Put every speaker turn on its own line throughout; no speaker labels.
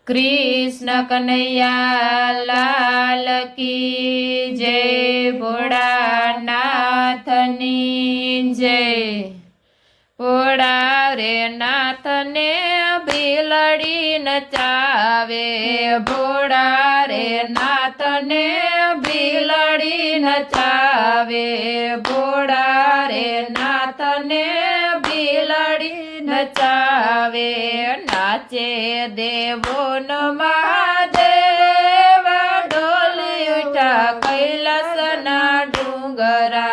कृष्ण कन्हैया लाल की जय। भोळानाथनी जय। भोळा रे नाथ ने बिलड़ी नचावे। भोळा रे नाथ ने बिलड़ी नचावे। भोळा रे नाथ ने बिलड़ी नचावे। नाचे देवो न महादेव डोली उठा कैलास ना डूंगरा।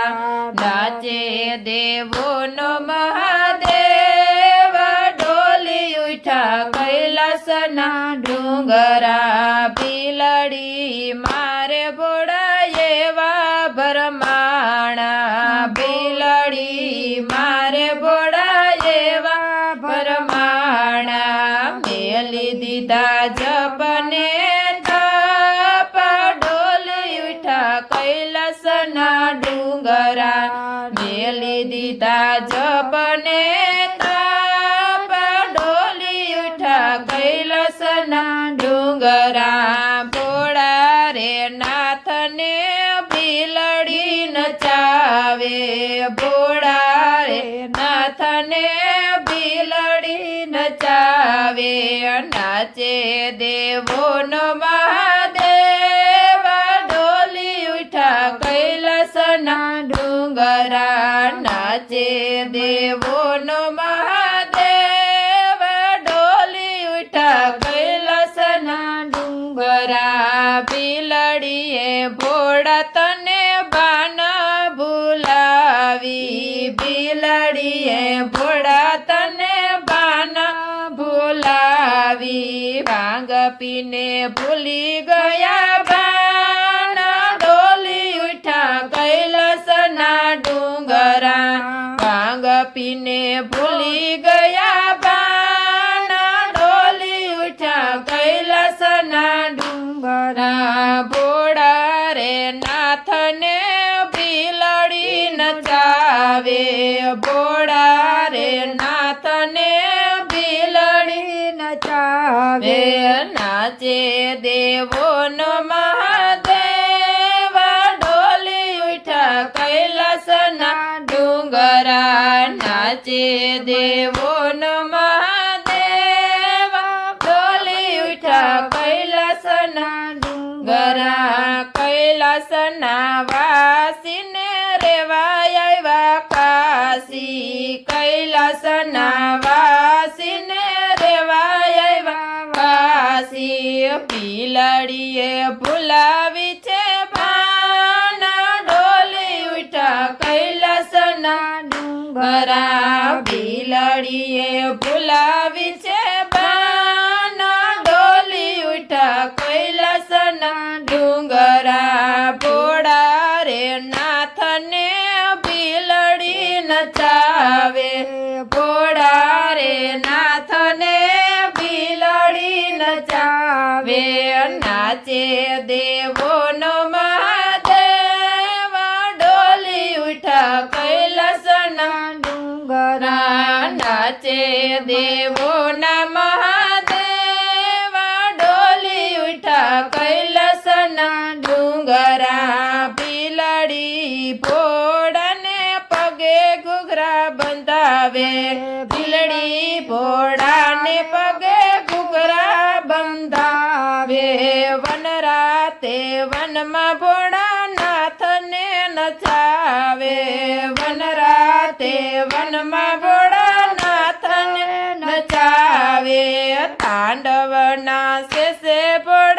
नाचे देवो न महादेव डोली उठा कैलास ना डूंगरा। बिलड़ी मारे भोळा एवा भरमाणा। बिलड़ी मारे भोळा एवा भरमाणा। मेली दीदा जपने तप डोली उठा कैलास ना डूंगरा। मेली दीदा जपने तप डोली उठा कैलास ना डूंगरा। भोळा रे नाथ ने बिलड़ी नचावे। भोळा रे नाथ ने बिलड़ी नचावे। नाचे देवो न महादेव डोली उठा कैलास ना डूंगरा। नाचे देवो न महादेव डोली उठा कैलास ना डूंगरा। बिलड़ीए भोळा तने बान भूलावी। बिलड़ीए भोळा तने बान भूलावी। भांग पीने भूली गया बान डोली उठा कैलास ना डूंगरा। भांग पीने भूली गया बान डोली उठा कैलास ना डूंगरा। भोळा रे नाथ ने बिलड़ी नचावे। भोळा रे नाथ ने बिलड़ी नचावे। नाचे देवो न महादेव डोली उठा कैलास ना डूंगरा। नाचे देवो न महादेव डोली उठा कैलास ना डूंगरा। कैलास ना वासी ने रेवाया काशी। कैलास ना वासी ने रेवाया काशी। बिलड़ीए भुलावी छे बान डोली उठा कैलास ना डूंगरा। बिलड़ीए भुलावी छे बान डोली उठा कैलास ना डूंगरा। भोळा रे नाथ ने बिलड़ी नचावे। भोळा रे नाथ ने बिलड़ी नचावे। नाचे देवो न महादेव डोली उठा कैलास ना डूंगरा। नाचे देवो न महादेव डोली उठा कैलास ना डूंगरा। बिलड़ी भोळा ने पगे घुघरा बंधावे। बिलड़ी भोळा ने पगे घुघरा बंधावे। वन राते वन में भोळा नाथ ने नचावे। वन राते वन में भोळा नाथ ने नचावे। तांडव नाचे से भोळा